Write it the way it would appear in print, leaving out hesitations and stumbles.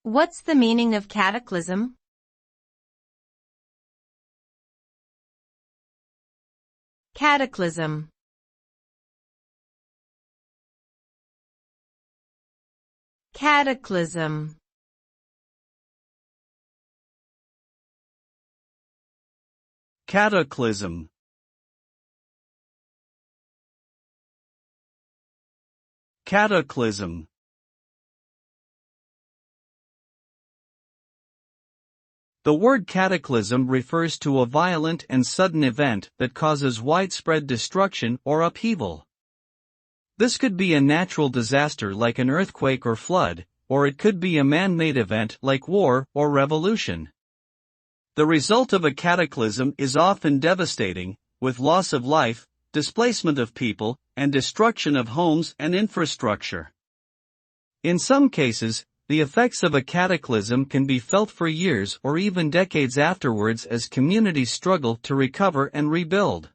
What's the meaning of cataclysm? Cataclysm. Cataclysm. Cataclysm. Cataclysm. The word cataclysm refers to a violent and sudden event that causes widespread destruction or upheaval. This could be a natural disaster like an earthquake or flood, or it could be a man-made event like war or revolution. The result of a cataclysm is often devastating, with loss of life, displacement of people, and destruction of homes and infrastructure. In some cases, the effects of a cataclysm can be felt for years or even decades afterwards as communities struggle to recover and rebuild.